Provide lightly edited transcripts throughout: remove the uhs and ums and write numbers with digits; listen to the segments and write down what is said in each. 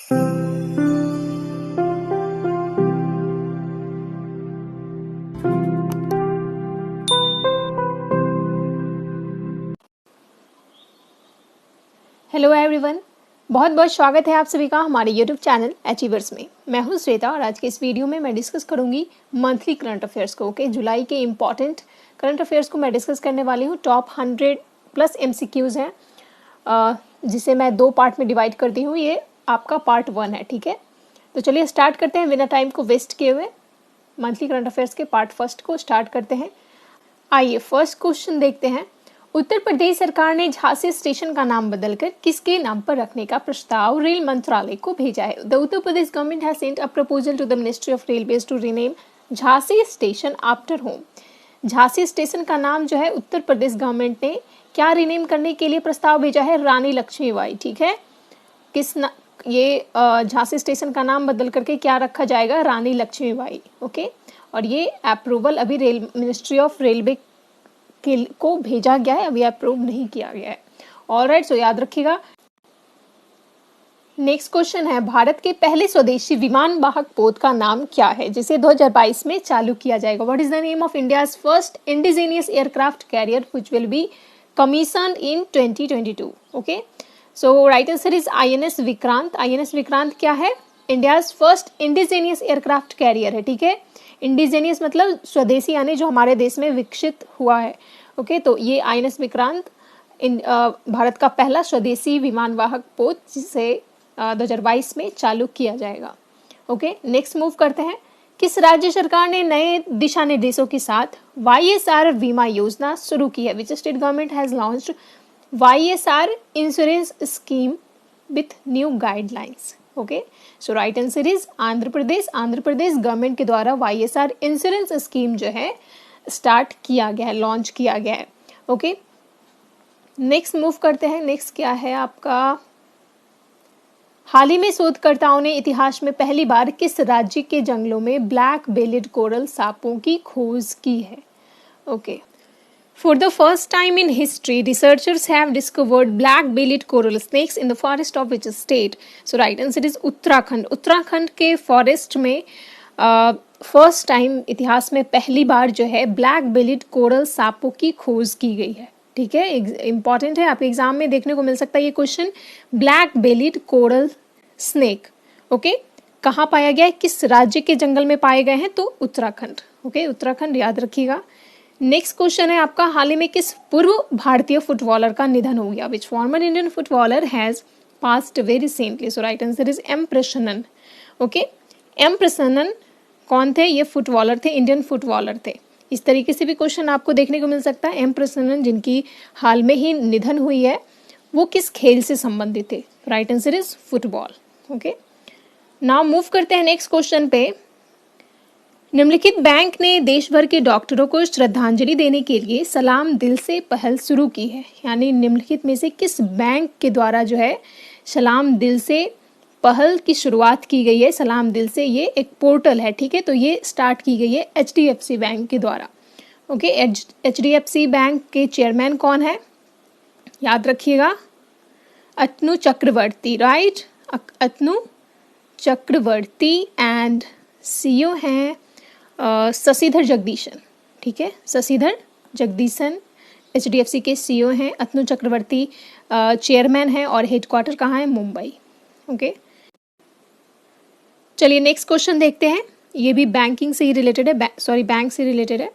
Hello everyone, बहुत बहुत स्वागत है आप सभी का हमारे यूट्यूब चैनल अचीवर्स में। मैं हूं श्वेता और आज के इस वीडियो में मैं डिस्कस करूंगी मंथली करंट अफेयर्स को। ओके, जुलाई के इम्पॉर्टेंट करंट अफेयर्स को मैं डिस्कस करने वाली हूं। टॉप 100+ MCQs हैं, जिसे मैं 2 पार्ट में डिवाइड करती हूँ। ये आपका पार्ट 1 है, ठीक है। तो चलिए स्टार्ट करते हैं बिना टाइम को वेस्ट किए हुए। मंथली करंट अफेयर्स के पार्ट 1 को स्टार्ट करते हैं। आइए फर्स्ट क्वेश्चन देखते हैं। उत्तर प्रदेश सरकार ने झांसी स्टेशन का नाम बदलकर किसके नाम पर रखने का प्रस्ताव रेल मंत्रालय को भेजा है? The Uttar Pradesh government has sent a proposal to the ministry of railways to rename Jhansi station after home. Jhansi station का नाम जो है उत्तर प्रदेश गवर्नमेंट ने क्या रीनेम करने के लिए प्रस्ताव भेजा है? रानी लक्ष्मीबाई, ठीक है। ये झांसी स्टेशन का नाम बदल करके क्या रखा जाएगा? रानी लक्ष्मीबाई। ओके, और ये अप्रूवल अभी मिनिस्ट्री ऑफ रेलवे को भेजा गया है, अभी अप्रूव नहीं किया गया है। ऑलराइट, सो याद रखिएगा। नेक्स्ट क्वेश्चन है, भारत के पहले स्वदेशी विमान वाहक पोत का नाम क्या है जिसे 2022 में चालू किया जाएगा? What is the name of India's first indigenous aircraft carrier which will be commissioned in 2022? Okay, so right answer is INS Vikrant. INS Vikrant क्या है? India's first indigenous aircraft carrier है, ठीक है। इंडिजीनियस मतलब स्वदेशी, यानी जो हमारे देश में विकसित हुआ है। ओके, तो ये INS विक्रांत भारत का पहला स्वदेशी विमान वाहक पोत जिसे 2022 में चालू किया जाएगा। ओके, नेक्स्ट मूव करते हैं। किस राज्य सरकार ने नए दिशा निर्देशों के साथ YSR बीमा योजना शुरू की है? Which state government has launched YSR insurance scheme with new guidelines? Okay, so right answer is Andhra Pradesh. Andhra Pradesh government के द्वारा YSR इंश्योरेंस स्कीम जो है स्टार्ट किया गया है, लॉन्च किया गया है। ओके, नेक्स्ट मूव करते हैं। नेक्स्ट क्या है आपका? हाल ही में शोधकर्ताओं ने इतिहास में पहली बार किस राज्य के जंगलों में ब्लैक बेलिड कोरल सांपों की खोज की है? Okay, for the first time in history, researchers have discovered black-bellied coral snakes in the forest of which state? So right answer is Uttarakhand. Uttarakhand के फॉरेस्ट में फर्स्ट टाइम इतिहास में पहली बार जो है ब्लैक बेलिड कोरल सांपों की खोज की गई है, ठीक है। इंपॉर्टेंट है, आपके एग्जाम में देखने को मिल सकता है ये question. Black bellied coral snake, okay, कहाँ पाया गया है, किस राज्य के जंगल में पाए गए हैं? तो उत्तराखंड। ओके, उत्तराखंड याद रखिएगा। नेक्स्ट क्वेश्चन है आपका, हाल ही में किस पूर्व भारतीय फुटबॉलर का निधन हो गया? Which former Indian footballer has passed away recently? So right answer is M Prasannan. Okay, M Prasannan कौन थे? ये फुटबॉलर थे, इंडियन फुटबॉलर थे। इस तरीके से भी क्वेश्चन आपको देखने को मिल सकता है। M प्रसन्नन जिनकी हाल में ही निधन हुई है, वो किस खेल से संबंधित थे? Right answer is football. Okay, now move करते हैं नेक्स्ट क्वेश्चन पे। निम्नलिखित बैंक ने देश भर के डॉक्टरों को श्रद्धांजलि देने के लिए सलाम दिल से पहल शुरू की है? यानी निम्नलिखित में से किस बैंक के द्वारा जो है सलाम दिल से पहल की शुरुआत की गई है? सलाम दिल से ये एक पोर्टल है, ठीक है, तो ये स्टार्ट की गई है HDFC बैंक के द्वारा। ओके, HDFC बैंक के चेयरमैन कौन है? याद रखिएगा, Atanu Chakraborty, right, Atanu Chakraborty. And CEO हैं शशिधर जगदीशन, ठीक है, शशिधर जगदीशन HDFC के CEO हैं। अतनु चक्रवर्ती चेयरमैन हैं और हेडक्वार्टर कहाँ है? मुंबई। ओके, चलिए नेक्स्ट क्वेश्चन देखते हैं। ये भी बैंकिंग से ही रिलेटेड है, बैंक से रिलेटेड है।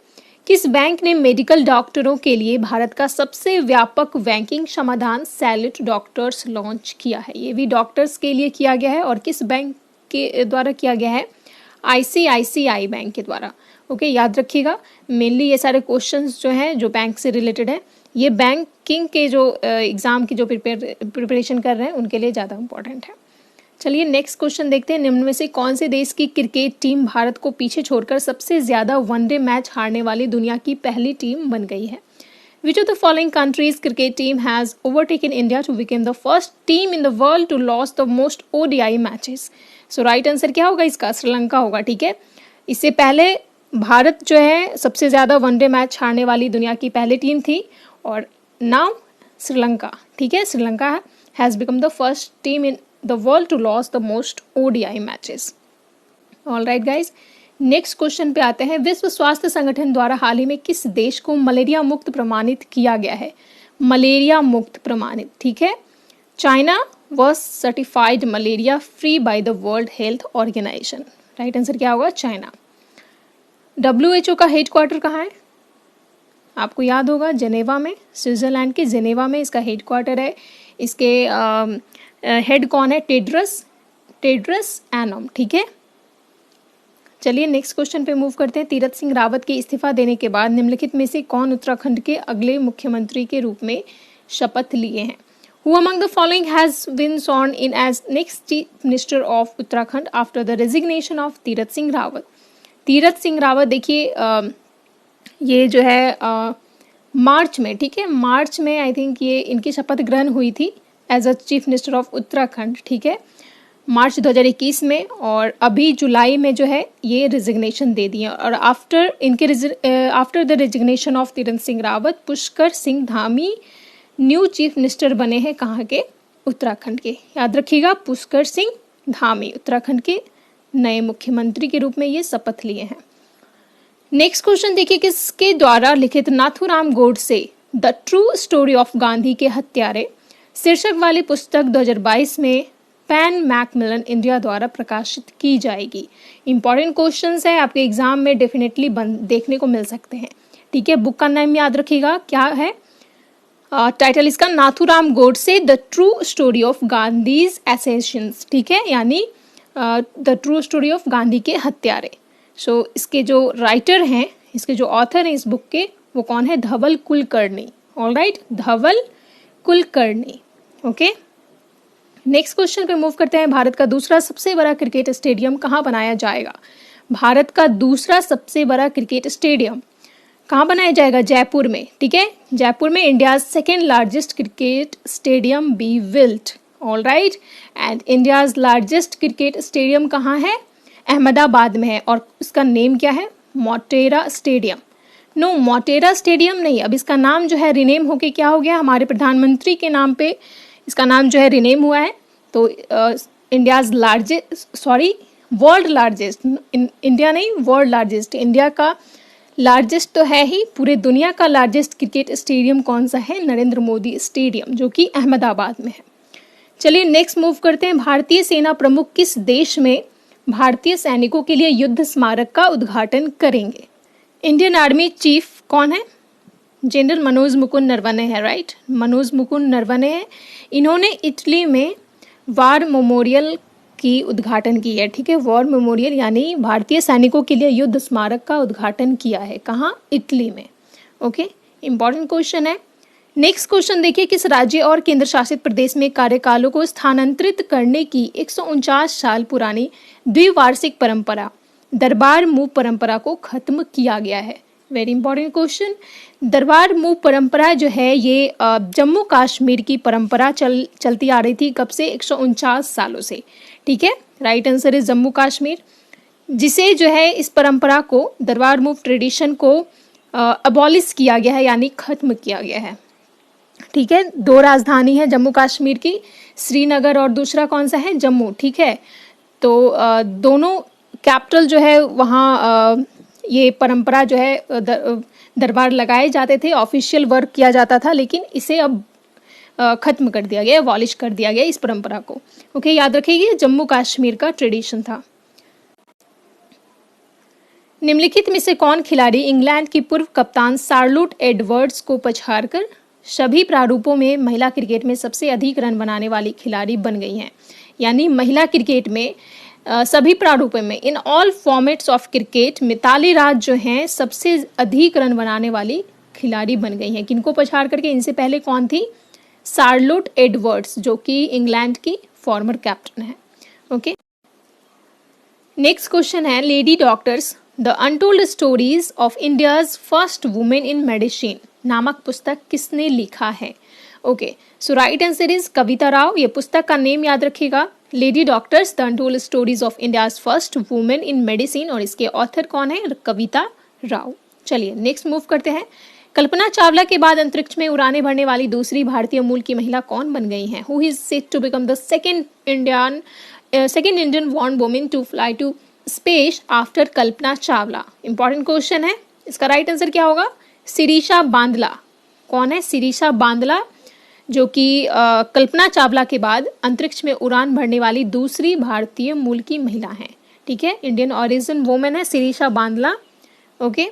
किस बैंक ने मेडिकल डॉक्टरों के लिए भारत का सबसे व्यापक बैंकिंग समाधान सैल्यूट डॉक्टर्स लॉन्च किया है? ये भी डॉक्टर्स के लिए किया गया है और किस बैंक के द्वारा किया गया है? ICICI बैंक के द्वारा। ओके, याद रखिएगा, मेनली ये सारे क्वेश्चंस जो हैं जो बैंक से रिलेटेड है, ये बैंकिंग के जो एग्ज़ाम की जो प्रिपरेशन कर रहे हैं उनके लिए ज़्यादा इंपॉर्टेंट है। चलिए नेक्स्ट क्वेश्चन देखते हैं। निम्न में से कौन से देश की क्रिकेट टीम भारत को पीछे छोड़कर सबसे ज़्यादा वनडे मैच हारने वाली दुनिया की पहली टीम बन गई है? Which of the following countries cricket team has overtaken India to become the first team in the world to lose the most ODI matches? So right answer क्या होगा इसका? श्रीलंका होगा, ठीक है। इससे पहले भारत जो है सबसे ज़्यादा वनडे मैच हारने वाली दुनिया की पहली टीम थी और नाउ श्रीलंका, ठीक है। Sri Lanka has become the first team in the world to lose the most ODI matches. Alright guys, next question पे आते हैं। विश्व स्वास्थ्य संगठन द्वारा हाल ही में किस देश को मलेरिया मुक्त प्रमाणित किया गया है? मलेरिया मुक्त प्रमाणित, ठीक है। China was certified malaria free by the World Health Organization। Right answer क्या होगा? चाइना। WHO का हेडक्वार्टर कहाँ है? आपको याद होगा, जेनेवा में, स्विट्जरलैंड के जेनेवा में इसका हेडक्वार्टर है। इसके हेड कौन है? टेड्रस एनम, ठीक है। चलिए नेक्स्ट क्वेश्चन पे मूव करते हैं। तीरथ सिंह रावत के इस्तीफा देने के बाद निम्नलिखित में से कौन उत्तराखंड के अगले मुख्यमंत्री के रूप में शपथ लिए हैं? Who among the following has been sworn in as next Chief Minister of Uttarakhand after the resignation of Tirath Singh Rawat? Tirath Singh Rawat देखिए ये जो है मार्च में, ठीक है, मार्च में आई थिंक ये इनकी शपथ ग्रहण हुई थी as a chief minister of Uttarakhand, ठीक है, मार्च 2021 में। और अभी जुलाई में जो है ये रिजिग्नेशन दे दिए। और after the resignation of Tirath Singh Rawat, Pushkar Singh Dhami new chief minister बने हैं कहाँ के? उत्तराखंड के। याद रखिएगा, पुष्कर सिंह धामी उत्तराखंड के नए मुख्यमंत्री के रूप में ये शपथ लिए हैं। नेक्स्ट क्वेश्चन देखिए, किसके द्वारा लिखित Nathuram Godse the true story of Gandhi के हत्यारे शीर्षक वाली पुस्तक 2022 में पैन मैकमिलन इंडिया द्वारा प्रकाशित की जाएगी? इंपॉर्टेंट क्वेश्चंस है, आपके एग्जाम में डेफिनेटली देखने को मिल सकते हैं, ठीक है। बुक का नाम याद रखिएगा, क्या है टाइटल इसका? Nathuram Godse the true story of Gandhi's Assassin's, ठीक है, यानी the true story of Gandhi के हत्यारे। सो इसके जो राइटर हैं, इसके जो ऑथर हैं इस बुक के, वो कौन है? धवल कुलकर्णी। ऑलराइट, धवल कुलकर्णी। ओके, नेक्स्ट क्वेश्चन पे मूव करते हैं। भारत का दूसरा सबसे बड़ा क्रिकेट स्टेडियम कहाँ बनाया जाएगा? भारत का दूसरा सबसे बड़ा क्रिकेट स्टेडियम कहाँ बनाया जाएगा? जयपुर में, ठीक है, जयपुर में India second largest cricket stadium be built. Alright, and India's largest cricket stadium कहाँ है? अहमदाबाद में है, और उसका नेम क्या है? Motera stadium. No, Motera stadium नहीं, अब इसका नाम जो है रिनेम होके क्या हो गया? हमारे प्रधानमंत्री के नाम पे इसका नाम जो है रिनेम हुआ है। तो India's largest, sorry world largest, India नहीं वर्ल्ड लार्जेस्ट, इंडिया का लार्जेस्ट तो है ही, पूरे दुनिया का लार्जेस्ट क्रिकेट स्टेडियम कौन सा है? नरेंद्र मोदी स्टेडियम, जो कि अहमदाबाद में है। चलिए नेक्स्ट मूव करते हैं। भारतीय सेना प्रमुख किस देश में भारतीय सैनिकों के लिए युद्ध स्मारक का उद्घाटन करेंगे? इंडियन आर्मी चीफ कौन है? जनरल मनोज मुकुंद नरवणे है। राइट, मनोज मुकुंद नरवणे है। इन्होंने इटली में वार मेमोरियल की उद्घाटन की है, ठीक है, वॉर मेमोरियल यानी भारतीय सैनिकों के लिए युद्ध स्मारक का उद्घाटन किया है। कहाँ? इटली में। ओके, इंपॉर्टेंट क्वेश्चन है। नेक्स्ट क्वेश्चन देखिए, किस राज्य और केंद्र शासित प्रदेश में कार्यकालों को स्थानांतरित करने की 149 साल पुरानी द्विवार्षिक परंपरा दरबार मूव परंपरा को खत्म किया गया है? Very important question. दरबार मूव परंपरा जो है ये जम्मू कश्मीर की परंपरा चलती आ रही थी, कब से? 149 सालों से, ठीक है। Right answer is Jammu Kashmir, जिसे जो है इस परंपरा को, दरबार मूव ट्रेडिशन को अबॉलिश किया गया है, यानी खत्म किया गया है, ठीक है। 2 राजधानी है जम्मू कश्मीर की, श्रीनगर और दूसरा कौन सा है? जम्मू, ठीक है। तो दोनों कैपिटल जो है वहाँ ये परंपरा जो है दरबार लगाए जाते थे, ऑफिशियल वर्क किया जाता था, लेकिन इसे अब खत्म कर दिया गया, अबॉलिश कर दिया गया इस परंपरा को। ओके, याद रखिए जम्मू कश्मीर का ट्रेडिशन था। निम्नलिखित में से कौन खिलाड़ी इंग्लैंड की पूर्व कप्तान शार्लोट एडवर्ड्स को पछाड़कर सभी प्रारूपों में महिला क्रिकेट में सबसे अधिक रन बनाने वाली खिलाड़ी बन गई हैं? यानी महिला क्रिकेट में सभी प्रारूपों में, in all formats of cricket, Mithali Raj जो हैं सबसे अधिक रन बनाने वाली खिलाड़ी बन गई हैं। किनको पछाड़ करके? इनसे पहले कौन थी? शार्लोट एडवर्ड्स, जो कि इंग्लैंड की फॉर्मर कैप्टन है। ओके, नेक्स्ट क्वेश्चन है, lady doctors the untold stories of India's first women in medicine नामक पुस्तक किसने लिखा है? Okay, so right answer is Kavita Rao. ये पुस्तक का नेम याद रखिएगा, lady doctors the untold stories of India's first women in medicine, और इसके ऑथर कौन है? कविता राव। चलिए नेक्स्ट मूव करते हैं। कल्पना चावला के बाद अंतरिक्ष में उड़ानें भरने वाली दूसरी भारतीय मूल की महिला कौन बन गई हैं? Who is said to become the second Indian born woman to fly to space after Kalpana Chawla? Important question है। इसका राइट आंसर क्या होगा? शिरीषा बांदला। कौन है? शिरीषा बांदला, जो कि कल्पना चावला के बाद अंतरिक्ष में उड़ान भरने वाली दूसरी भारतीय मूल की महिला है। ठीक है, इंडियन ऑरिजिन वुमेन है शिरीषा बांदला। ओके,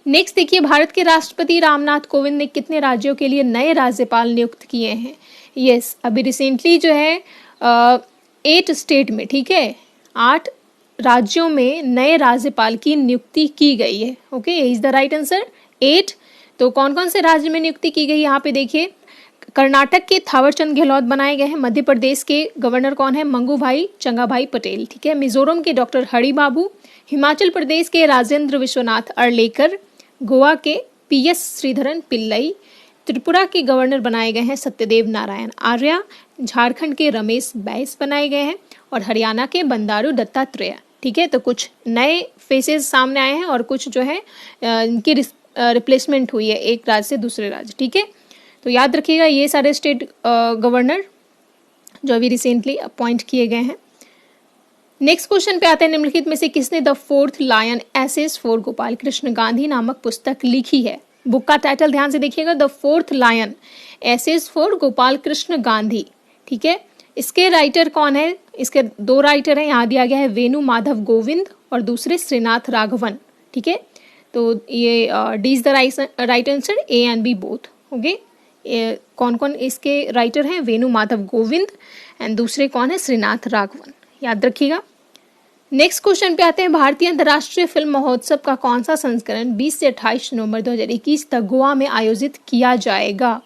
नेक्स्ट देखिए, भारत के राष्ट्रपति रामनाथ कोविंद ने कितने राज्यों के लिए नए राज्यपाल नियुक्त किए हैं? यस, अभी रिसेंटली जो है 8 स्टेट में, ठीक है, 8 राज्यों में नए राज्यपाल की नियुक्ति की गई है। Okay, is the right answer 8। तो कौन कौन से राज्य में नियुक्ति की गई यहाँ पे देखिए, कर्नाटक के थावरचंद गहलोत बनाए गए हैं। मध्य प्रदेश के गवर्नर कौन है? मंगूभाई चंगाभाई पटेल। ठीक है, मिजोरम के डॉक्टर हरि बाबू, हिमाचल प्रदेश के राजेंद्र विश्वनाथ अर्लेकर, गोवा के PS श्रीधरन पिल्लई, त्रिपुरा के गवर्नर बनाए गए हैं सत्यदेव नारायण आर्या, झारखंड के रमेश बैस बनाए गए हैं और हरियाणा के बंडारू दत्तात्रेय। ठीक है, तो कुछ नए फेसेस सामने आए हैं और कुछ जो है इनकी रिप्लेसमेंट हुई है एक राज्य से दूसरे राज्य। ठीक है, तो याद रखिएगा ये सारे स्टेट गवर्नर जो अभी रिसेंटली अपॉइंट किए गए हैं। नेक्स्ट क्वेश्चन पे आते हैं, निम्नलिखित में से किसने the fourth lion essays for Gopal Krishna Gandhi नामक पुस्तक लिखी है? बुक का टाइटल ध्यान से देखिएगा, the fourth lion essays for Gopal Krishna Gandhi. ठीक है, इसके राइटर कौन है? इसके 2 राइटर हैं, यहाँ दिया गया है वेणु माधव गोविंद और दूसरे श्रीनाथ राघवन। ठीक है, तो ये D is the right answer, A and B both. Okay, कौन कौन इसके राइटर हैं? वेणु माधव गोविंद एंड दूसरे कौन है? श्रीनाथ राघवन। याद रखिएगा। नेक्स्ट क्वेश्चन पे आते हैं, भारतीय अंतर्राष्ट्रीय फिल्म महोत्सव का कौन सा संस्करण 20 से 28 नवंबर 2021 तक गोवा में आयोजित किया जाएगा?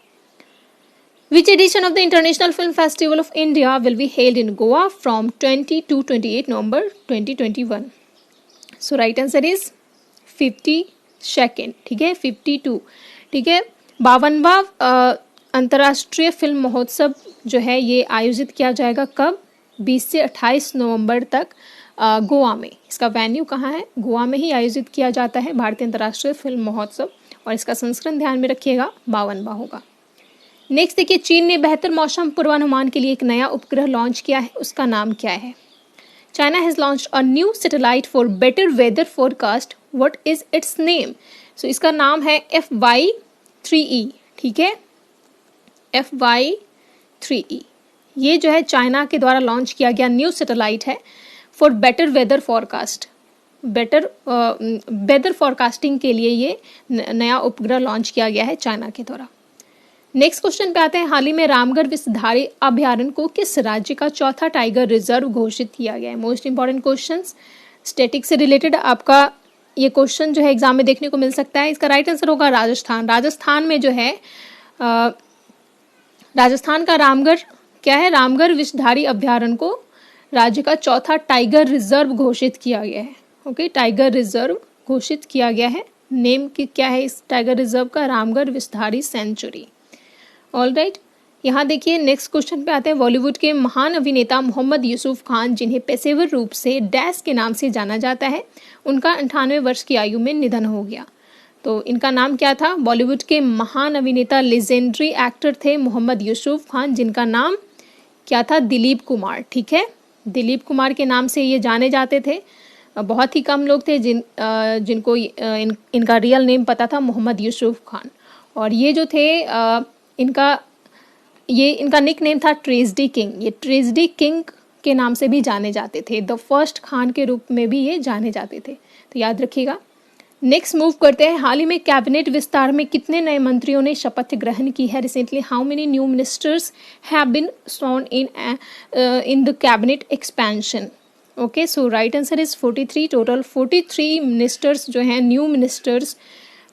Which edition of the International Film Festival of India will be held in Goa from 20 to 28 November 2021? So right answer is 52nd। ठीक है, 52। ठीक है, 52वां अंतर्राष्ट्रीय फिल्म महोत्सव जो है ये आयोजित किया जाएगा कब? 20 से 28 नवंबर तक गोवा में। इसका वेन्यू कहाँ है? गोवा में ही आयोजित किया जाता है भारतीय अंतर्राष्ट्रीय फिल्म महोत्सव और इसका संस्करण ध्यान में रखिएगा 52वां होगा। नेक्स्ट देखिए, चीन ने बेहतर मौसम पूर्वानुमान के लिए एक नया उपग्रह लॉन्च किया है, उसका नाम क्या है? China has launched a new satellite for better weather forecast, what is its name? So इसका नाम है FY3E। ठीक है, FY3E ये जो है चाइना के द्वारा लॉन्च किया गया न्यू सैटेलाइट है for better weather forecast. Weather forecasting के लिए ये नया उपग्रह लॉन्च किया गया है चाइना के द्वारा। नेक्स्ट क्वेश्चन पे आते हैं, हाल ही में रामगढ़ विषधारी अभ्यारण्य को किस राज्य का चौथा टाइगर रिजर्व घोषित किया गया है? मोस्ट इंपॉर्टेंट क्वेश्चन, स्टैटिक से रिलेटेड आपका ये क्वेश्चन जो है एग्जाम में देखने को मिल सकता है। इसका राइट आंसर होगा राजस्थान। राजस्थान में जो है राजस्थान का रामगढ़ क्या है? रामगढ़ विषधारी अभ्यारण्य को राज्य का चौथा टाइगर रिजर्व घोषित किया गया है। ओके, टाइगर रिजर्व घोषित किया गया है। नेम क्या है इस टाइगर रिजर्व का? Ramgarh Vishdhari sanctuary. All right, यहाँ देखिए नेक्स्ट क्वेश्चन पे आते हैं, बॉलीवुड के महान अभिनेता मोहम्मद यूसुफ खान, जिन्हें पेशेवर रूप से डैश के नाम से जाना जाता है, उनका 98 वर्ष की आयु में निधन हो गया। तो इनका नाम क्या था? बॉलीवुड के महान अभिनेता लेजेंडरी एक्टर थे मोहम्मद यूसुफ खान, जिनका नाम क्या था? दिलीप कुमार। ठीक है, दिलीप कुमार के नाम से ये जाने जाते थे। बहुत ही कम लोग थे जिनको इनका रियल नेम पता था, मोहम्मद यूसुफ खान। और ये जो थे इनका निक नेम था ट्रेजडी किंग। ये ट्रेजडी किंग के नाम से भी जाने जाते थे। द फर्स्ट खान के रूप में भी ये जाने जाते थे, तो याद रखिएगा। नेक्स्ट मूव करते हैं, हाल ही में कैबिनेट विस्तार में कितने नए मंत्रियों ने शपथ ग्रहण की है? Recently how many new ministers have been sworn in the cabinet expansion? Okay, so right answer is 43। Total 43 ministers जो हैं, न्यू मिनिस्टर्स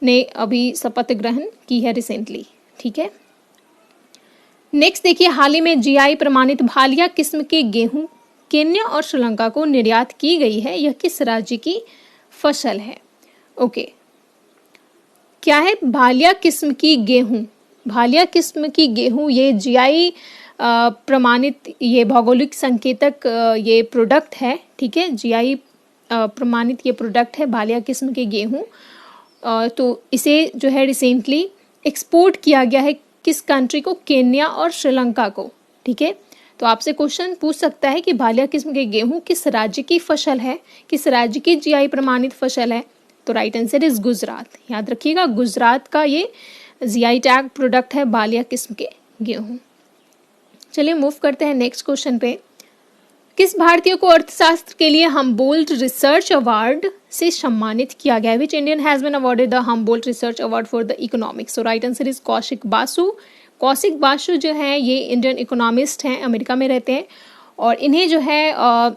ने अभी शपथ ग्रहण की है रिसेंटली। ठीक है, नेक्स्ट देखिए, हाल ही में GI प्रमाणित भालिया किस्म के गेहूं केन्या और श्रीलंका को निर्यात की गई है, यह किस राज्य की फसल है? ओके, क्या है? भालिया किस्म की गेहूं। भालिया किस्म की गेहूं ये GI प्रमाणित ये भौगोलिक संकेतक ये प्रोडक्ट है। ठीक है, GI प्रमाणित ये प्रोडक्ट है भालिया किस्म के गेहूं, तो इसे जो है रिसेंटली एक्सपोर्ट किया गया है किस कंट्री को? केन्या और श्रीलंका को। ठीक है, तो आपसे क्वेश्चन पूछ सकता है कि भालिया किस्म के गेहूं किस राज्य की फसल है, किस राज्य की जीआई प्रमाणित फसल है? तो राइट आंसर इज गुजरात। याद रखिएगा, गुजरात का ये जीआई टैग प्रोडक्ट है भालिया किस्म के गेहूं। चलिए मूव करते हैं नेक्स्ट क्वेश्चन पे। किस भारतीय को अर्थशास्त्र के लिए हम्बोल्ट रिसर्च अवार्ड से सम्मानित किया गया है? Which Indian has been awarded the Humboldt research award for the economics? So right answer is Kaushik Basu. Kaushik Basu जो है ये इंडियन इकोनॉमिस्ट हैं, अमेरिका में रहते हैं, और इन्हें जो है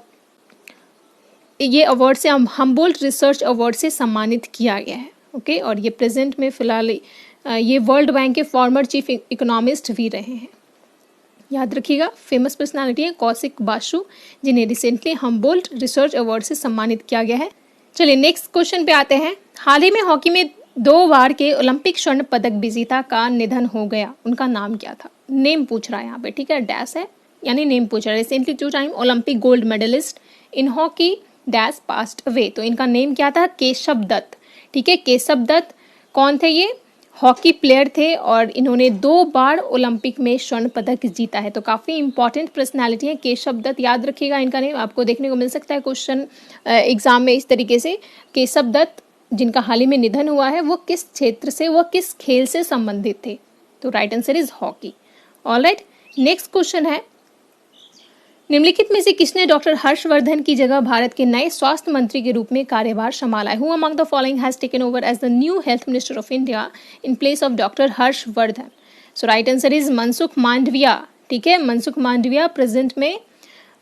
ये अवार्ड से हम्बोल्ट रिसर्च अवार्ड से सम्मानित किया गया है। ओके, और ये प्रेजेंट में फिलहाल ये वर्ल्ड बैंक के फॉर्मर चीफ इकोनॉमिस्ट भी रहे हैं। याद रखिएगा, फेमस पर्सनालिटी है कौशिक बासु, जिन्हें रिसेंटली हम्बोल्ट रिसर्च अवार्ड से सम्मानित किया गया है। चलिए नेक्स्ट क्वेश्चन पे आते हैं। हाल ही में हॉकी में 2 बार के ओलंपिक स्वर्ण पदक विजेता का निधन हो गया, उनका नाम क्या था? नेम पूछ रहा है यहाँ पे, ठीक है, डैश है यानी नेम पूछ रहा है। Recently 2 time Olympic gold medalist in hockey dash passed away, तो इनका नेम क्या था? केशव दत्त। ठीक है, केशव दत्त कौन थे? ये हॉकी प्लेयर थे और इन्होंने 2 बार ओलंपिक में स्वर्ण पदक जीता है, तो काफ़ी इंपॉर्टेंट पर्सनालिटी है केशव दत्त। याद रखिएगा, इनका नेम आपको देखने को मिल सकता है क्वेश्चन एग्जाम में इस तरीके से। केशव दत्त जिनका हाल ही में निधन हुआ है, वो किस क्षेत्र से, वो किस खेल से संबंधित थे? तो right answer is hockey. Alright, next question है, निम्नलिखित में से किसने डॉक्टर हर्षवर्धन की जगह भारत के नए स्वास्थ्य मंत्री के रूप में कार्यभार संभाला है? Who among the following has taken over as the new health minister of India in place of doctor Harshvardhan? So right answer is Mansukh Mandaviya. ठीक है, मनसुख मांडविया प्रेजेंट में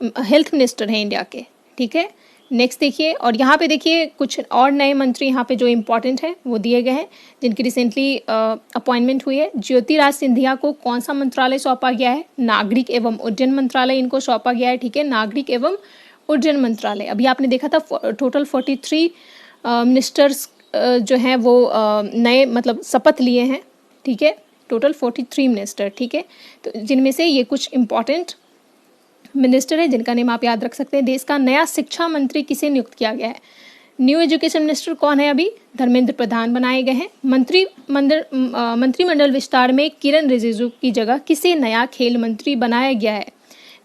हेल्थ मिनिस्टर है इंडिया के। ठीक है, नेक्स्ट देखिए, और यहाँ पे देखिए कुछ और नए मंत्री यहाँ पे जो इंपॉर्टेंट है वो दिए गए हैं, जिनकी रिसेंटली अपॉइंटमेंट हुई है। ज्योतिराज सिंधिया को कौन सा मंत्रालय सौंपा गया है? नागरिक एवं उड्डयन मंत्रालय इनको सौंपा गया है। ठीक है, नागरिक एवं उड्डयन मंत्रालय। अभी आपने देखा था टोटल 43 मिनिस्टर्स जो हैं वो नए मतलब शपथ लिए हैं। ठीक है, टोटल 43 मिनिस्टर। ठीक है, तो जिनमें से ये कुछ इंपॉर्टेंट मिनिस्टर है जिनका नेम आप याद रख सकते हैं। देश का नया शिक्षा मंत्री किसे नियुक्त किया गया है? न्यू एजुकेशन मिनिस्टर कौन है? अभी धर्मेंद्र प्रधान बनाए गए हैं। मंत्रिमंडल विस्तार में किरण रिजिजू की जगह किसे नया खेल मंत्री बनाया गया है?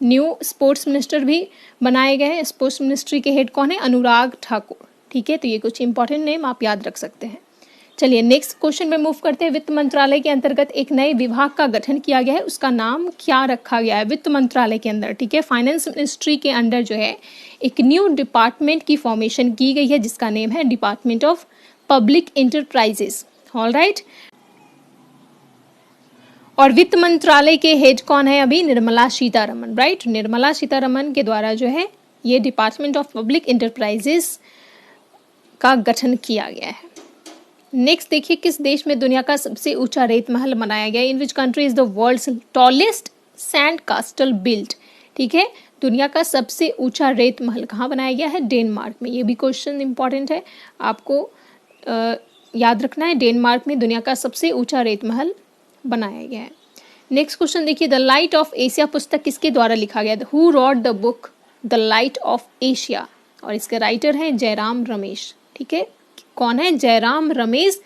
न्यू स्पोर्ट्स मिनिस्टर भी बनाए गए हैं। स्पोर्ट्स मिनिस्ट्री के हेड कौन है? अनुराग ठाकुर। ठीक है, तो ये कुछ इंपॉर्टेंट नेम आप याद रख सकते हैं। चलिए नेक्स्ट क्वेश्चन में मूव करते हैं। वित्त मंत्रालय के अंतर्गत एक नए विभाग का गठन किया गया है, उसका नाम क्या रखा गया है वित्त मंत्रालय के अंदर? ठीक है, फाइनेंस मिनिस्ट्री के अंडर जो है एक न्यू डिपार्टमेंट की फॉर्मेशन की गई है, जिसका नेम है department of public enterprises. Alright, और वित्त मंत्रालय के हेड कौन है? अभी निर्मला सीतारमन। राइट, निर्मला सीतारमन के द्वारा जो है ये डिपार्टमेंट ऑफ पब्लिक इंटरप्राइजेस का गठन किया गया है। नेक्स्ट देखिए, किस देश में दुनिया का सबसे ऊंचा रेत महल बनाया गया? In which country is the world's tallest sand castle built? ठीक है, दुनिया का सबसे ऊंचा रेत महल कहाँ बनाया गया है? डेनमार्क में। ये भी क्वेश्चन इंपॉर्टेंट है, आपको याद रखना है। डेनमार्क में दुनिया का सबसे ऊंचा रेत महल बनाया गया है। नेक्स्ट क्वेश्चन देखिए, द लाइट ऑफ एशिया पुस्तक किसके द्वारा लिखा गया? Who rot the book the light of Asia? और इसके राइटर हैं जयराम रमेश। ठीक है, कौन है? जयराम रमेश,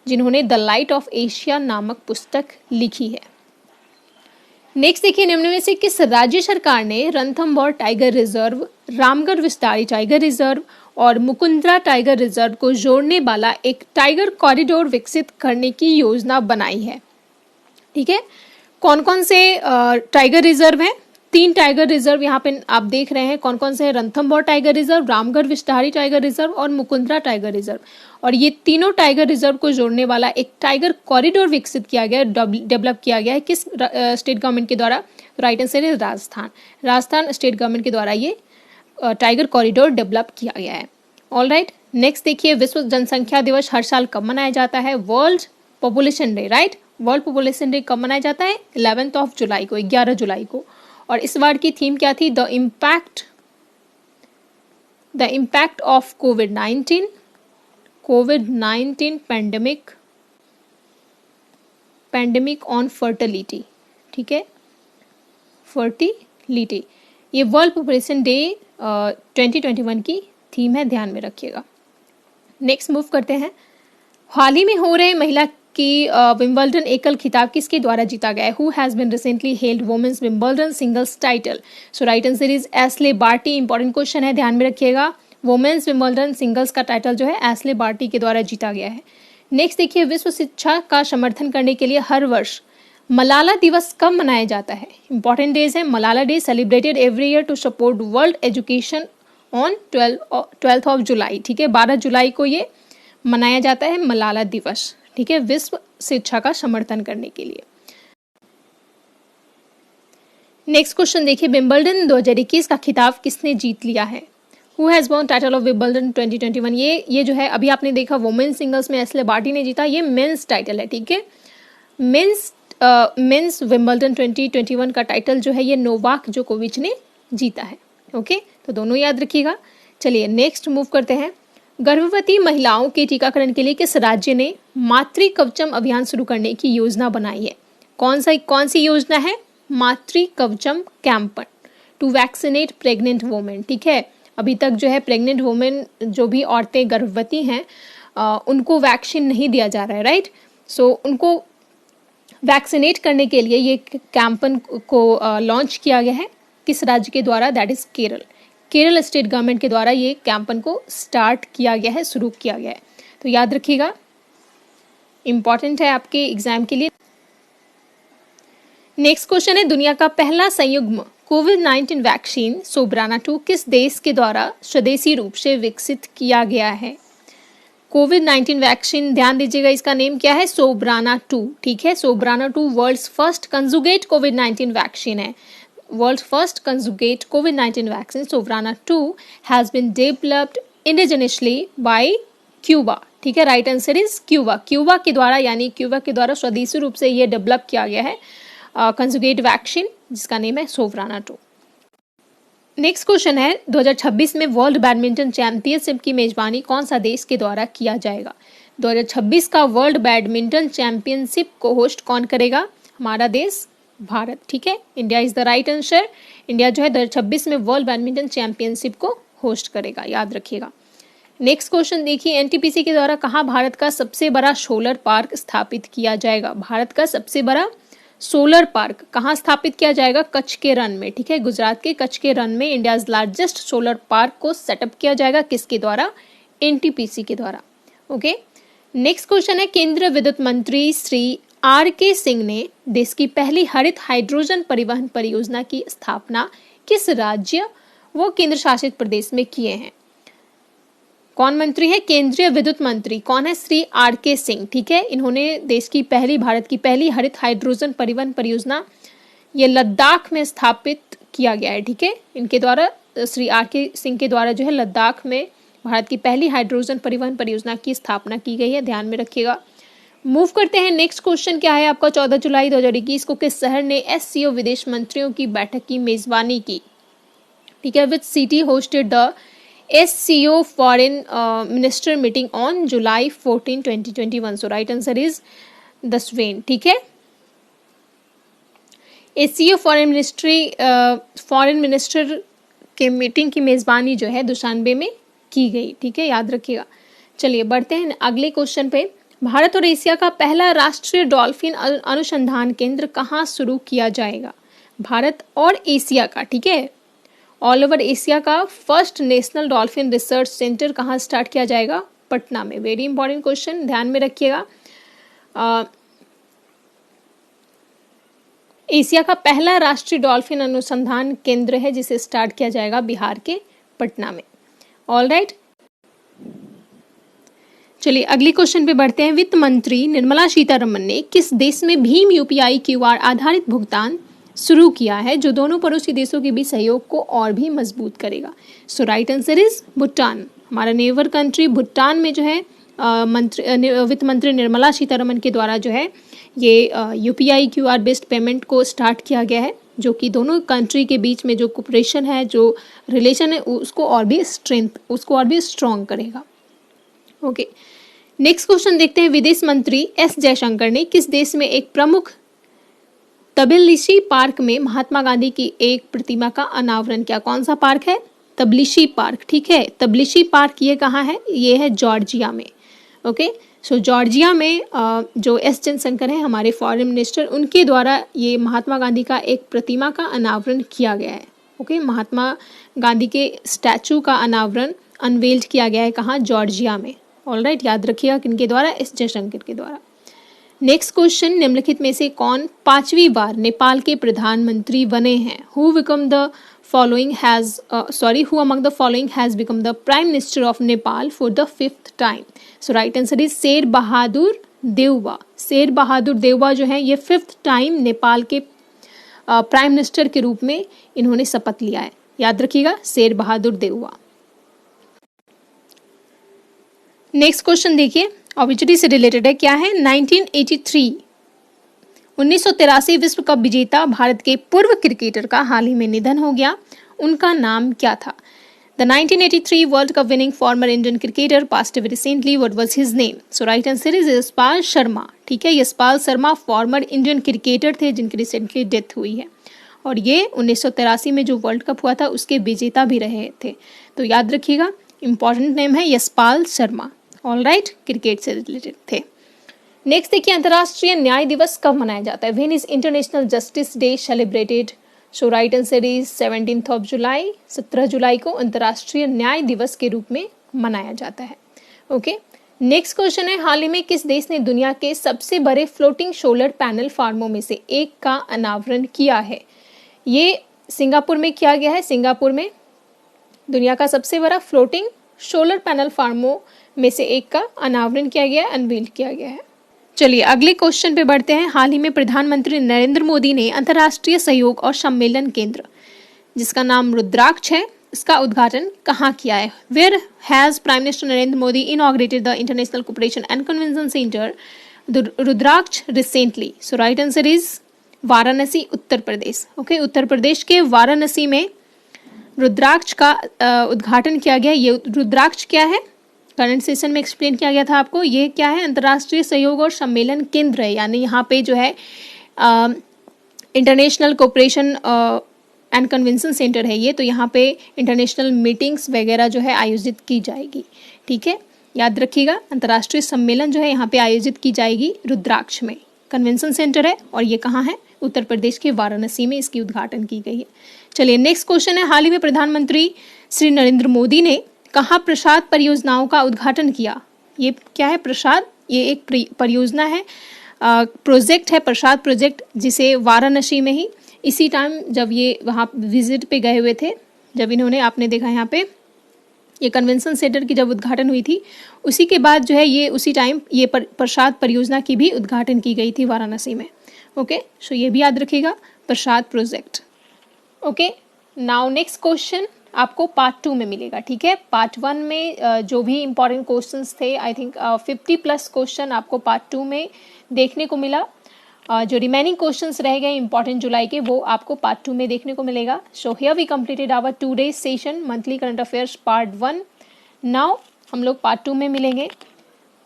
जिन्होंने द लाइट ऑफ एशिया नामक पुस्तक लिखी है। नेक्स्ट देखिए, निम्न में से किस राज्य सरकार ने Ranthambore tiger reserve, Ramgarh Vistari tiger reserve और मुकुंद्रा टाइगर रिजर्व को जोड़ने वाला एक टाइगर कॉरिडोर विकसित करने की योजना बनाई है? ठीक है, कौन कौन से टाइगर रिजर्व हैं? 3 टाइगर रिजर्व यहाँ पे आप देख रहे हैं, कौन कौन से हैं? Ranthambore tiger reserve, Ramgarh Vistari tiger reserve और मुकुंद्रा टाइगर रिजर्व। और ये तीनों टाइगर रिजर्व को जोड़ने वाला एक टाइगर कॉरिडोर विकसित किया गया, डेवलप किया गया है। किस स्टेट गवर्नमेंट के द्वारा? राइट आंसर है राजस्थान। राजस्थान स्टेट गवर्नमेंट के द्वारा ये टाइगर कॉरिडोर डेवलप किया गया है। ऑलराइट, नेक्स्ट देखिए, विश्व जनसंख्या दिवस हर साल कब मनाया जाता है? World population day. Right, world population day कब मनाया जाता है? 11 जुलाई को, 11 जुलाई को। और इस बार की थीम क्या थी? The impact of covid pandemic on fertility. ठीक है, फर्टिलिटी, ये वर्ल्ड पॉपुलेशन डे 2021 की थीम है, ध्यान में रखिएगा। नेक्स्ट मूव करते हैं। हाल ही में हो रहे महिला की विंबलडन एकल खिताब किसके द्वारा जीता गया है? Who has been recently held women's Wimbledon singles title? So right answer is Ashleigh Barty. Important question है, ध्यान में रखिएगा। वुमेन्स विंबलडन सिंगल्स का टाइटल जो है एशले बार्टी के द्वारा जीता गया है। नेक्स्ट देखिए, विश्व शिक्षा का समर्थन करने के लिए हर वर्ष मलाला दिवस कब मनाया जाता है? इंपॉर्टेंट डेज है। Malala day celebrated every year to support world education on 12th of July. ठीक है, 12 जुलाई को ये मनाया जाता है मलाला दिवस। ठीक है, विश्व शिक्षा का समर्थन करने के लिए। नेक्स्ट क्वेश्चन देखिए, विंबलडन 2021 का खिताब किसने जीत लिया है? Who has won title of Wimbledon 2021? ये जो है अभी आपने देखा वुमेन सिंगल्स में एशले बार्टी ने जीता, ये मेंस टाइटल है। ठीक है, मेंस विंबलडन 2021 का टाइटल जो है ये नोवाक जोकोविच ने जीता है। ओके, तो दोनों याद रखिएगा। चलिए नेक्स्ट मूव करते हैं। गर्भवती महिलाओं के टीकाकरण के लिए किस राज्य ने मातृ कवचम अभियान शुरू करने की योजना बनाई है? कौन सी योजना है? Matru Kavacham campaign to vaccinate pregnant women. ठीक है, अभी तक जो है प्रेग्नेंट वुमेन, जो भी औरतें गर्भवती हैं, उनको वैक्सीन नहीं दिया जा रहा है, राइट। सो उनको वैक्सीनेट करने के लिए ये कैंपेन को लॉन्च किया गया है। किस राज्य के द्वारा? That is Kerala. Kerala state government के द्वारा ये कैंपेन को स्टार्ट किया गया है, शुरू किया गया है। तो याद रखिएगा, इंपॉर्टेंट है आपके एग्जाम के लिए। नेक्स्ट क्वेश्चन है, दुनिया का पहला संयुग्म कोविड-19 वैक्सीन सोब्राना 2 किस देश के द्वारा स्वदेशी रूप से विकसित किया गया है? कोविड-19 वैक्सीन, ध्यान दीजिएगा, इसका नेम क्या है? सोब्राना 2। ठीक है, सोब्राना 2 वर्ल्ड्स फर्स्ट कंजुगेट कोविड-19 वैक्सीन है। World's first conjugate COVID-19 vaccine, Sovrana 2, has been developed indigenously by Cuba. ठीक है, right answer is Cuba. Cuba के द्वारा, यानी क्यूबा के द्वारा स्वदेशी रूप से ये डेवलप किया गया है कंजुगेट वैक्सीन, जिसका नेम है सोव्राना 2। नेक्स्ट क्वेश्चन है, 2026 में वर्ल्ड बैडमिंटन चैंपियनशिप की मेजबानी कौन सा देश के द्वारा किया जाएगा? 2026 का वर्ल्ड बैडमिंटन चैंपियनशिप को होस्ट कौन करेगा? हमारा देश भारत। ठीक है, India is the right answer. India जो है 2026 में वर्ल्ड बैडमिंटन चैंपियनशिप को होस्ट करेगा, याद रखिएगा। नेक्स्ट क्वेश्चन देखिए, एनटीपीसी के द्वारा कहाँ भारत का सबसे बड़ा सोलर पार्क स्थापित किया जाएगा? भारत का सबसे बड़ा सोलर पार्क कहाँ स्थापित किया जाएगा? कच्छ के रण में। ठीक है, गुजरात के कच्छ के रण में इंडियाज लार्जेस्ट सोलर पार्क को सेटअप किया जाएगा। किसके द्वारा? एनटीपीसी के द्वारा। ओके, नेक्स्ट क्वेश्चन है, केंद्रीय विद्युत मंत्री श्री आर.के. सिंह ने देश की पहली हरित हाइड्रोजन परिवहन परियोजना की स्थापना किस राज्य व केंद्र शासित प्रदेश में किए हैं? कौन मंत्री है? केंद्रीय विद्युत मंत्री कौन है? श्री आर.के. सिंह। ठीक है, इन्होंने देश की पहली, भारत की पहली हरित हाइड्रोजन परिवहन परियोजना ये लद्दाख में स्थापित किया गया है। ठीक है, इनके द्वारा, श्री आर.के. सिंह के द्वारा जो है लद्दाख में भारत की पहली हाइड्रोजन परिवहन परियोजना की स्थापना की गई है, ध्यान में रखिएगा। मूव करते हैं, नेक्स्ट क्वेश्चन क्या है आपका? 14 जुलाई 2021 को किस शहर ने एससीओ विदेश मंत्रियों की बैठक की मेजबानी की? ठीक है, which city hosted the SCO foreign minister meeting on July 14, 2021? So right answer is Dushanbe. ठीक है, एससीओ फॉरेन मिनिस्टर के मीटिंग की मेजबानी जो है दुशानबे में की गई। ठीक है, याद रखिएगा। चलिए बढ़ते हैं अगले क्वेश्चन पे। भारत और एशिया का पहला राष्ट्रीय डॉल्फिन अनुसंधान केंद्र कहाँ शुरू किया जाएगा? भारत और एशिया का, ठीक है, ऑल ओवर एशिया का first national dolphin research centre कहाँ स्टार्ट किया जाएगा? पटना में। वेरी इंपॉर्टेंट क्वेश्चन, ध्यान में रखिएगा। एशिया का पहला राष्ट्रीय डॉल्फिन अनुसंधान केंद्र है जिसे स्टार्ट किया जाएगा बिहार के पटना में। ऑल राइट, चलिए अगले क्वेश्चन पे बढ़ते हैं। वित्त मंत्री निर्मला सीतारमन ने किस देश में भीम यूपीआई क्यूआर आधारित भुगतान शुरू किया है जो दोनों पड़ोसी देशों के बीच सहयोग को और भी मजबूत करेगा? सो राइट आंसर इज भूटान। हमारा नेबर कंट्री भूटान में जो है वित्त मंत्री निर्मला सीतारमन के द्वारा जो है ये यूपीआई क्यूआर बेस्ड पेमेंट को स्टार्ट किया गया है, जो कि दोनों कंट्री के बीच में जो कोऑपरेशन है, जो रिलेशन है, उसको और भी स्ट्रॉन्ग करेगा। ओके, नेक्स्ट क्वेश्चन देखते हैं। विदेश मंत्री एस जयशंकर ने किस देश में एक प्रमुख तबिलिसी पार्क में महात्मा गांधी की एक प्रतिमा का अनावरण किया? कौन सा पार्क है? तबिलिसी पार्क। ठीक है, तबिलिसी पार्क ये कहाँ है? ये है जॉर्जिया में। ओके, सो जॉर्जिया में जो एस जयशंकर हैं हमारे फॉरेन मिनिस्टर, उनके द्वारा ये महात्मा गांधी का एक प्रतिमा का अनावरण किया गया है। ओके, महात्मा गांधी के स्टैचू का अनावरण अनवेल्ड किया गया है कहाँ? जॉर्जिया में। ऑलराइट, याद रखिएगा किनके द्वारा? एस जयशंकर के द्वारा। नेक्स्ट क्वेश्चन, निम्नलिखित में से कौन 5वीं बार नेपाल के प्रधानमंत्री बने हैं? Who among the following has become the prime minister of Nepal for the 5th time? So right answer is Sher Bahadur Deuba. Sher Bahadur Deuba जो है ये 5th टाइम नेपाल के प्राइम मिनिस्टर के रूप में इन्होंने शपथ लिया है। याद रखिएगा, शेर बहादुर देउबा। नेक्स्ट क्वेश्चन देखिए, ऑब्जेक्टिव से रिलेटेड है। क्या है? 1983 विश्व कप विजेता भारत के पूर्व क्रिकेटर का हाल ही में निधन हो गया। उनका नाम क्या था? The 1983 world cup winning former Indian cricketer passed away recently, what was his name? So right answer is Yashpal Sharma. ठीक है, Yashpal Sharma former Indian cricketer थे जिनकी रिसेंटली डेथ हुई है, और ये 1983 में जो वर्ल्ड कप हुआ था उसके विजेता भी रहे थे। तो याद रखिएगा, इंपॉर्टेंट नेम है यशपाल शर्मा। ऑलराइट, क्रिकेट से रिलेटेड थे। नेक्स्ट देखिए, अंतर्राष्ट्रीय न्याय दिवस कब मनाया जाता है? When is international justice day celebrated? So right answer is 17th of जुलाई। 17 जुलाई को अंतर्राष्ट्रीय न्याय दिवस के रूप में मनाया जाता है। ओके, नेक्स्ट क्वेश्चन है, हाल ही में किस देश ने दुनिया के सबसे बड़े फ्लोटिंग सोलर पैनल फार्मों में से एक का अनावरण किया है? ये सिंगापुर में किया गया है। सिंगापुर में दुनिया का सबसे बड़ा फ्लोटिंग सोलर पैनल फार्मों में से एक का अनावरण किया गया है, अनवील किया गया है। चलिए अगले क्वेश्चन पे बढ़ते हैं। हाल ही में प्रधानमंत्री नरेंद्र मोदी ने अंतर्राष्ट्रीय सहयोग और सम्मेलन केंद्र, जिसका नाम रुद्राक्ष है, इसका उद्घाटन कहाँ किया है? Where has prime minister Narendra Modi inaugurated the international cooperation and convention centre Rudraksh recently? So right answer is Varanasi, Uttar Pradesh. Okay, Uttar Pradesh के वाराणसी में रुद्राक्ष का उद्घाटन किया गया। ये रुद्राक्ष क्या है? करंट सेशन में एक्सप्लेन किया गया था आपको। ये क्या है? अंतर्राष्ट्रीय सहयोग और सम्मेलन केंद्र है, यानी यहाँ पे जो है international cooperation and convention centre है ये। तो यहाँ पे इंटरनेशनल मीटिंग्स वगैरह जो है आयोजित की जाएगी। ठीक है, याद रखिएगा, अंतर्राष्ट्रीय सम्मेलन जो है यहाँ पे आयोजित की जाएगी रुद्राक्ष में। कन्वेंशन सेंटर है और ये कहाँ है? उत्तर प्रदेश के वाराणसी में इसकी उद्घाटन की गई है। चलिए नेक्स्ट क्वेश्चन है, हाल ही में प्रधानमंत्री श्री नरेंद्र मोदी ने कहाँ प्रसाद परियोजनाओं का उद्घाटन किया? ये क्या है? प्रसाद, ये एक परियोजना है, प्रोजेक्ट है, प्रसाद प्रोजेक्ट, जिसे वाराणसी में ही इसी टाइम जब ये वहाँ विजिट पे गए हुए थे, जब इन्होंने, आपने देखा यहाँ पे ये कन्वेंशन सेंटर की जब उद्घाटन हुई थी, उसी के बाद जो है ये उसी टाइम ये प्रसाद परियोजना की भी उद्घाटन की गई थी वाराणसी में। ओके, सो ये भी याद रखिएगा, Prasad project. Okay, now next question आपको पार्ट 2 में मिलेगा। ठीक है, पार्ट 1 में जो भी इंपॉर्टेंट क्वेश्चंस थे, आई थिंक 50+ क्वेश्चन आपको पार्ट 2 में देखने को मिला। जो रिमेनिंग क्वेश्चंस रह गए इंपॉर्टेंट जुलाई के, वो आपको पार्ट 2 में देखने को मिलेगा। So here we completed our 2 days session monthly current affairs part 1। Now हम लोग पार्ट 2 में मिलेंगे।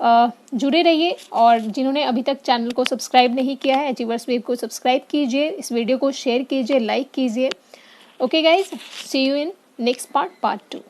जुड़े रहिए, और जिन्होंने अभी तक चैनल को सब्सक्राइब नहीं किया है, अचीवर्स वेव को सब्सक्राइब कीजिए, इस वीडियो को शेयर कीजिए, लाइक कीजिए। Okay guys, see you in next part 2।